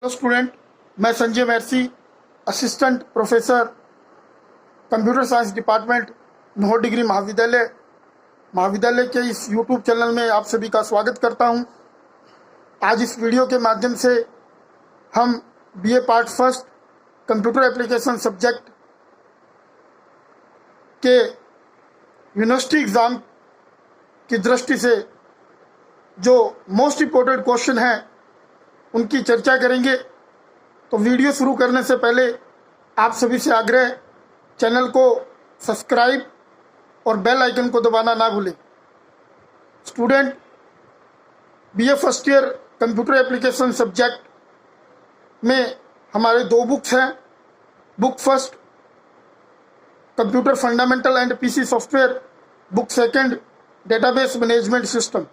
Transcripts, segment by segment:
Hello student, मैं Sanjay Mairsi, assistant professor, computer science department, न्होर डिग्री महाविद्यालय के इस यूट्यूब चैनल में आप सभी का स्वागत करता हूं। आज इस वीडियो के माध्यम से हम BA part first computer application subject के यूनिवर्सिटी एग्ज़ाम की दृष्टि से जो मोस्ट इम्पोर्टेंट क्वेश्चन हैं उनकी चर्चा करेंगे। तो वीडियो शुरू करने से पहले आप सभी से आग्रह, चैनल को सब्सक्राइब और बेल आइकन को दबाना ना भूलें। Student, BA first year computer application subject में हमारे दो बुक्स हैं। Book first computer fundamental and PC software, book second database management system.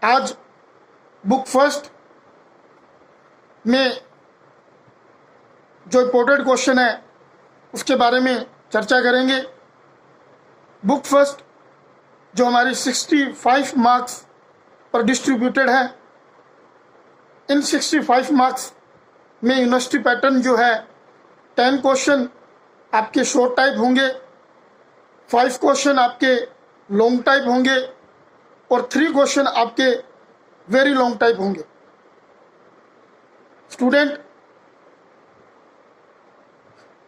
आज बुक फर्स्ट में जो इम्पोर्टेंट क्वेश्चन है उसके बारे में चर्चा करेंगे। बुक फर्स्ट जो हमारी 65 मार्क्स पर डिस्ट्रीब्यूटेड है, इन 65 मार्क्स में यूनिवर्सिटी पैटर्न जो है 10 क्वेश्चन आपके शॉर्ट टाइप होंगे, 5 क्वेश्चन आपके लॉन्ग टाइप होंगे और 3 क्वेश्चन आपके वेरी लॉन्ग टाइप होंगे। स्टूडेंट,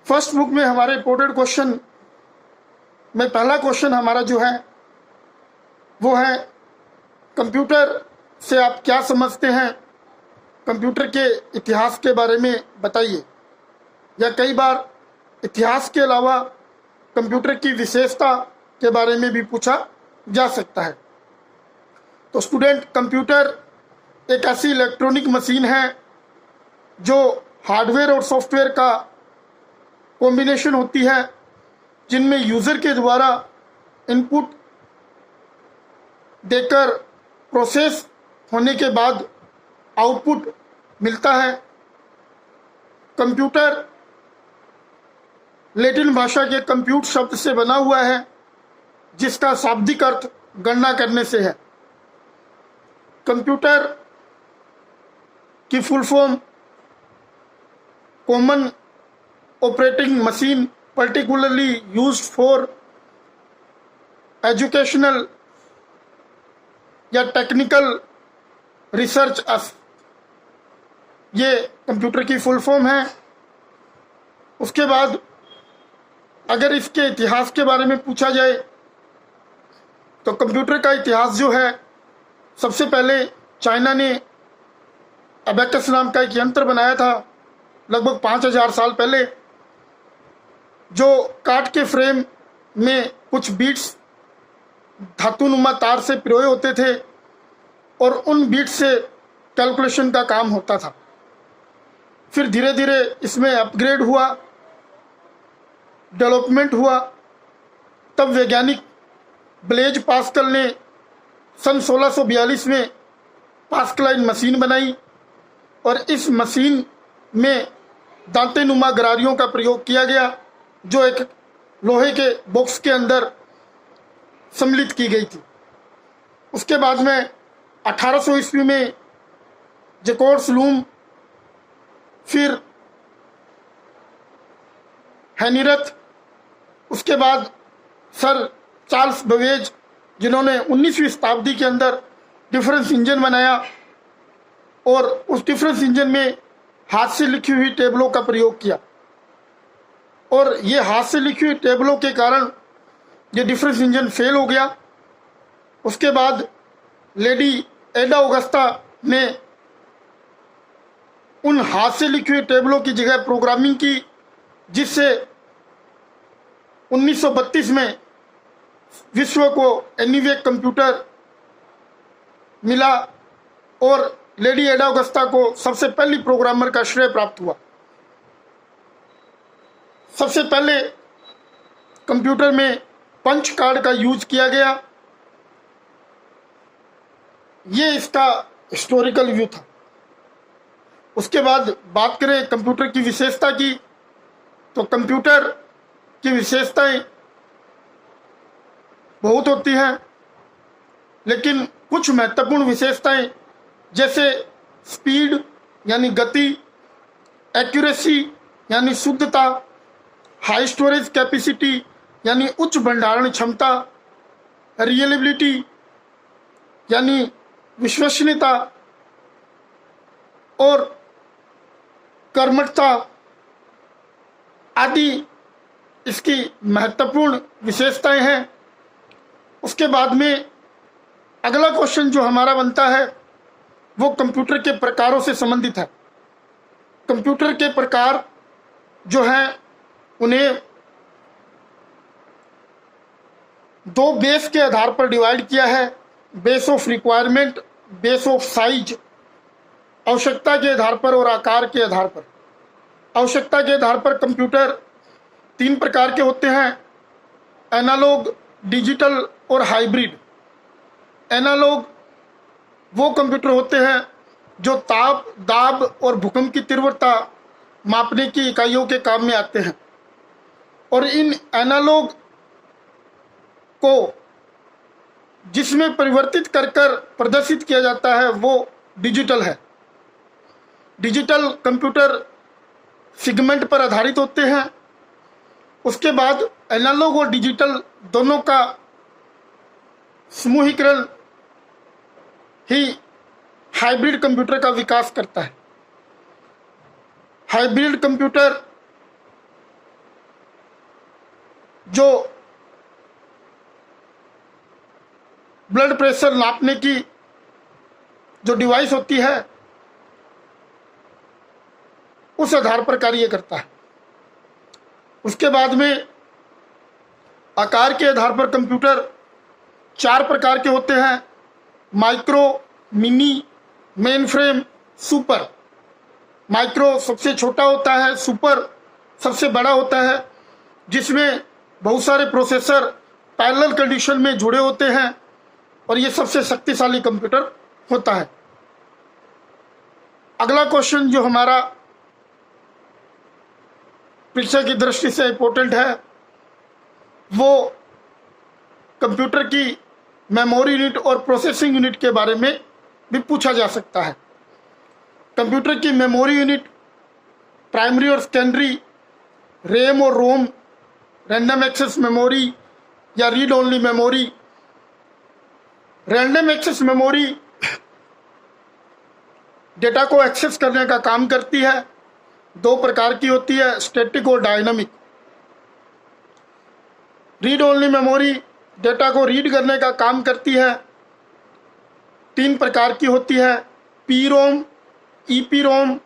फर्स्ट बुक में हमारे इम्पोर्टेंट क्वेश्चन में पहला क्वेश्चन हमारा जो है वो है कंप्यूटर से आप क्या समझते हैं, कंप्यूटर के इतिहास के बारे में बताइए। या कई बार इतिहास के अलावा कंप्यूटर की विशेषता के बारे में भी पूछा जा सकता है। तो स्टूडेंट, कंप्यूटर एक ऐसी इलेक्ट्रॉनिक मशीन है जो हार्डवेयर और सॉफ्टवेयर का कॉम्बिनेशन होती है, जिनमें यूज़र के द्वारा इनपुट देकर प्रोसेस होने के बाद आउटपुट मिलता है। कंप्यूटर लैटिन भाषा के कंप्यूट शब्द से बना हुआ है, जिसका शाब्दिक अर्थ गणना करने से है। कंप्यूटर की full form common operating machine particularly used for educational या टेक्निकल रिसर्च ये कंप्यूटर की फुल फॉर्म है। उसके बाद अगर इसके इतिहास के बारे में पूछा जाए तो कंप्यूटर का इतिहास जो है, सबसे पहले चाइना ने अबेकस नाम का एक यंत्र बनाया था लगभग 5000 साल पहले, जो काठ के फ्रेम में कुछ बीट्स धातुनुमा तार से पिरोए होते थे और उन बीट्स से कैलकुलेशन का काम होता था। फिर धीरे धीरे इसमें अपग्रेड हुआ, डेवलपमेंट हुआ। तब वैज्ञानिक ब्लेज पास्कल ने सन 1642 में पास्कलाइन मशीन बनाई और इस मशीन में दांतेनुमा गरारियों का प्रयोग किया गया, जो एक लोहे के बॉक्स के अंदर सम्मिलित की गई थी। उसके बाद में 1800 ईस्वी में जैकोब्स लूम, फिर हेनिरथ, उसके बाद सर चार्ल्स बवेज, जिन्होंने 19वीं शताब्दी के अंदर डिफरेंस इंजन बनाया और उस डिफरेंस इंजन में हाथ से लिखी हुई टेबलों का प्रयोग किया। और ये हाथ से लिखी हुई टेबलों के कारण ये डिफरेंस इंजन फेल हो गया। उसके बाद लेडी एडा ऑगस्टा ने उन हाथ से लिखी हुई टेबलों की जगह प्रोग्रामिंग की, जिससे 1932 में विश्व को एनीवेक कंप्यूटर मिला और लेडी एडा ऑगस्टा को सबसे पहली प्रोग्रामर का श्रेय प्राप्त हुआ। सबसे पहले कंप्यूटर में पंच कार्ड का यूज किया गया। ये इसका हिस्टोरिकल व्यू था। उसके बाद बात करें कंप्यूटर की विशेषता की, तो कंप्यूटर की विशेषताएं बहुत होती हैं, लेकिन कुछ महत्वपूर्ण विशेषताएं जैसे स्पीड यानी गति, एक्यूरेसी यानी शुद्धता, हाई स्टोरेज कैपेसिटी यानी उच्च भंडारण क्षमता, रियलेबिलिटी यानी विश्वसनीयता और कर्मठता आदि इसकी महत्वपूर्ण विशेषताएं हैं। उसके बाद में अगला क्वेश्चन जो हमारा बनता है वो कंप्यूटर के प्रकारों से संबंधित है। कंप्यूटर के प्रकार जो हैं उन्हें दो बेस के आधार पर डिवाइड किया है, base of requirement, base of size, आवश्यकता के आधार पर और आकार के आधार पर। आवश्यकता के आधार पर कंप्यूटर तीन प्रकार के होते हैं, एनालॉग, डिजिटल और हाइब्रिड। एनालॉग वो कंप्यूटर होते हैं जो ताप, दाब और भूकंप की तीव्रता मापने की इकाइयों के काम में आते हैं, और इन एनालॉग को जिसमें परिवर्तित कर कर प्रदर्शित किया जाता है वो डिजिटल है। डिजिटल कंप्यूटर सेगमेंट पर आधारित होते हैं। उसके बाद एनालॉग और डिजिटल दोनों का समूहीकरण ही हाइब्रिड कंप्यूटर का विकास करता है। हाइब्रिड कंप्यूटर जो ब्लड प्रेशर नापने की जो डिवाइस होती है उस आधार पर कार्य करता है। उसके बाद में आकार के आधार पर कंप्यूटर चार प्रकार के होते हैं, micro, mini, main frame, super. Micro सबसे छोटा होता है, सुपर सबसे बड़ा होता है, जिसमें बहुत सारे प्रोसेसर पैरेलल कंडीशन में जुड़े होते हैं और ये सबसे शक्तिशाली कंप्यूटर होता है। अगला क्वेश्चन जो हमारा परीक्षा की दृष्टि से इंपॉर्टेंट है वो कंप्यूटर की मेमोरी यूनिट और प्रोसेसिंग यूनिट के बारे में भी पूछा जा सकता है। कंप्यूटर की मेमोरी यूनिट प्राइमरी और सेकेंडरी, रैम और रोम, रैंडम एक्सेस मेमोरी या read only memory. Random access memory data को एक्सेस करने का काम करती है। दो प्रकार की होती है, स्टैटिक और dynamic. Read only memory data को रीड करने का काम करती है। तीन प्रकार की होती है, P ROM, E P ROM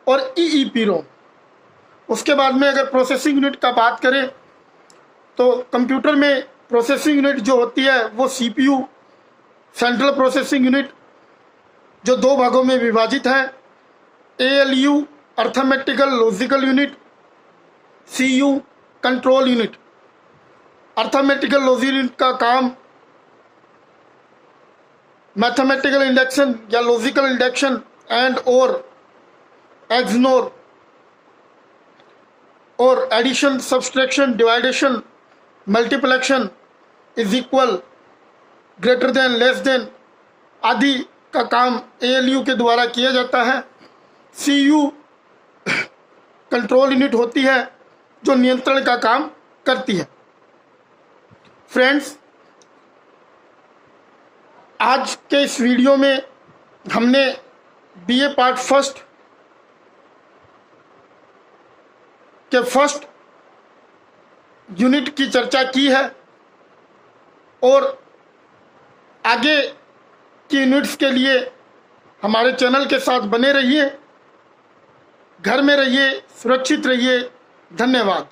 और ई पी रोम। उसके बाद में अगर प्रोसेसिंग यूनिट का बात करें तो कंप्यूटर में प्रोसेसिंग यूनिट जो होती है वो सीपीयू, सेंट्रल प्रोसेसिंग यूनिट, जो दो भागों में विभाजित है, ALU arithmetical logical unit, CU control unit. Arithmetical logical unit का काम मैथमेटिकल इंडक्शन या लॉजिकल इंडक्शन एंड और एक्सनोर और addition, subtraction, division, multiplication, is equal, greater than, less than आदि का काम एएलयू के द्वारा किया जाता है। सीयू कंट्रोल यूनिट होती है जो नियंत्रण का काम करती है। फ्रेंड्स, आज के इस वीडियो में हमने बीए पार्ट फर्स्ट के फर्स्ट यूनिट की चर्चा की है और आगे की यूनिट्स के लिए हमारे चैनल के साथ बने रहिए। घर में रहिए, सुरक्षित रहिए। धन्यवाद।